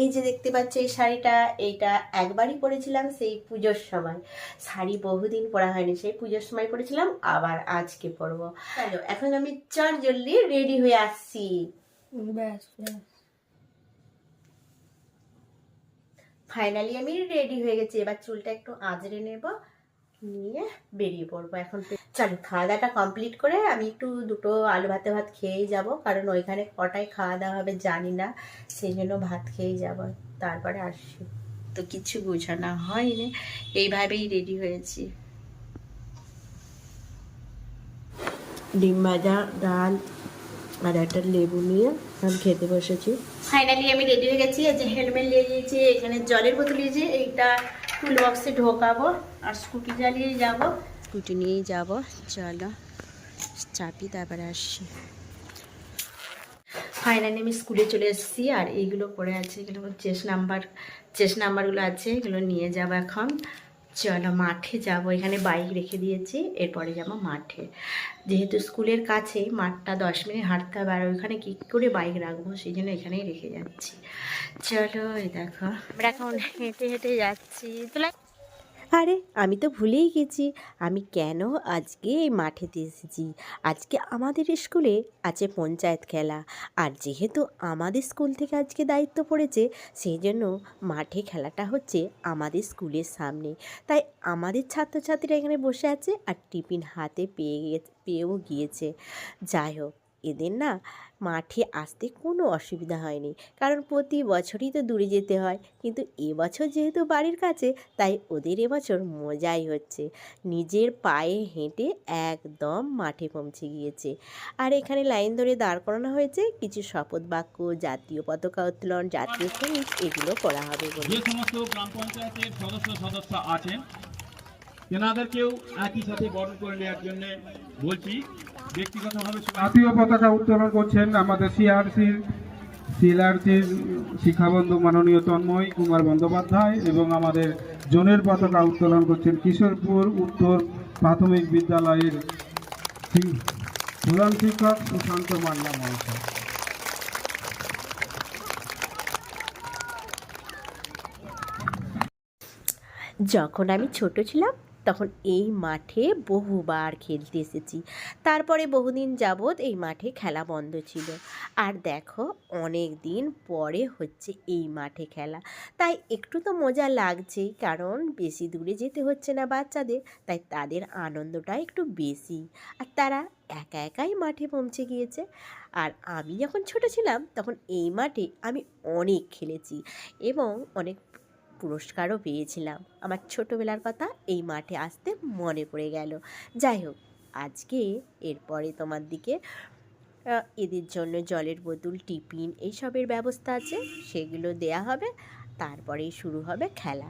এই যে দেখতে পাচ্ছ এই শাড়িটা, এইটা একবারই পরেছিলাম সেই পুজোর সময়। শাড়ি বহুদিন পরা হয়নি, সেই পুজোর সময় পরেছিলাম, আবার আজকে পরবো। চলো এখন আমি জলদি রেডি হয়ে আসছি। ফাইনালি আমি রেডি হয়ে গেছি, এবার চুলটা একটু আঁচড়ে নেব, নিয়ে বেরিয়ে পড়বো। এখন চলো খাওয়া দাওয়াটা কমপ্লিট করে আমি একটু দুটো আলু ভাত খেয়েই যাব, কারণ ওইখানে কটায় খাওয়া দাওয়া হবে জানি না, সেই জন্য ভাত খেয়েই যাব, তারপরে আসছি। তো কিছু বোঝানো হয়নি, এইভাবেই রেডি হয়েছি। ডিম ভাজা, ডাল আর একটা লেবু নিয়ে আমি খেতে বসেছি। ফাইনালি আমি রেডি হয়ে গেছি। এই যে হেলমেট নিয়ে নিয়েছি, এখানে জলের বোতল নিয়েছি, এইটা টুল বক্সে ঢোকাবো, আর স্কুটি চালিয়ে যাব, স্কুটি নিয়েই যাব। চলো চাপি, তারপরে আসছি। ফাইনালি আমি স্কুলে চলে এসেছি, আর এইগুলো পড়ে আছে, এগুলো চেস্ট নাম্বারগুলো আছে, এগুলো নিয়ে যাব এখন। চলো মাঠে যাব, এখানে বাইক রেখে দিয়েছি, এরপরে যাব মাঠে। যেহেতু স্কুলের কাছেই মাঠটা, 10 মিনিট হাঁটতে হবে, আর ওইখানে কী করে বাইক রাখবো, সেই জন্য এখানেই রেখে যাচ্ছি। চলো এই দেখো আমরা এখন হেঁটে হেঁটে যাচ্ছি। আরে আমি তো ভুলেই গেছি আমি কেন আজকে এই মাঠেতে এসেছি। আজকে আমাদের স্কুলে আছে পঞ্চায়েত খেলা, আর যেহেতু আমাদের স্কুল থেকে আজকে দায়িত্ব পড়েছে, সেই জন্য মাঠে খেলাটা হচ্ছে আমাদের স্কুলের সামনে। তাই আমাদের ছাত্রছাত্রীরা এখানে বসে আছে, আর টিফিন হাতে পেয়েও গিয়েছে। যাই হোক, এদের না মাঠে আসতে কোনো অসুবিধা হয়নি, কারণ প্রতি বছরই তো দূরে যেতে হয়, কিন্তু এবছর যেহেতু বাড়ির কাছে, তাই ওদের এবছর মজাই হচ্ছে। নিজের পায়ে হেঁটে একদম মাঠে পৌঁছে গিয়েছে। আর এখানে লাইন ধরে দাঁড় করানো হয়েছে, কিছু শপথ বাক্য, জাতীয় পতাকা উত্তোলন, জাতীয় সঙ্গীত এগুলো করা হবে বলে। যে সমস্ত গ্রাম পঞ্চায়েতের সদস্য আছেন তেনাদেরকেও একই সাথে বরণ করে নেওয়ার জন্য বলছি। ব্যক্তিগতভাবে জাতীয় পতাকা উত্তোলন করছেন আমাদের সিআরসির শিক্ষাবন্ধু মাননীয় তন্ময় কুমার বন্দ্যোপাধ্যায়, এবং আমাদের জোনের পতাকা উত্তোলন করছেন কিশোরপুর উত্তর প্রাথমিক বিদ্যালয়ের প্রধান শিক্ষক সুশান্ত মান্না মহাশয়। যখন আমি ছোট ছিলাম তখন এই মাঠে বহুবার খেলতে এসেছি, তারপরে বহুদিন যাবৎ এই মাঠে খেলা বন্ধ ছিল। আর দেখো অনেক দিন পরে হচ্ছে এই মাঠে খেলা, তাই একটু তো মজা লাগছেই, কারণ বেশি দূরে যেতে হচ্ছে না বাচ্চাদের, তাই তাদের আনন্দটা একটু বেশি। আর তারা একা একাই মাঠে পৌঁছে গিয়েছে। আর আমি যখন ছোট ছিলাম তখন এই মাঠে আমি অনেক খেলেছি, এবং অনেক পুরস্কারও পেয়েছিলাম। আমার ছোটোবেলার কথা এই মাঠে আসতে মনে পড়ে গেল। যাই হোক, আজকে এরপরে তোমার দিকে এদের জন্য জলের বোতল, টিফিন এইসবের ব্যবস্থা আছে, সেগুলো দেয়া হবে, তারপরেই শুরু হবে খেলা।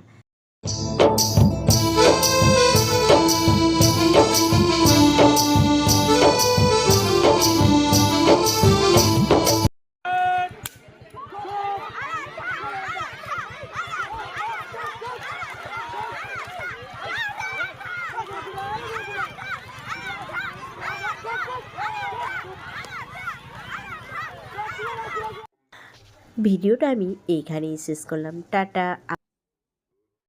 ভিডিওটা আমি এইখানেই শেষ করলাম। টাটা।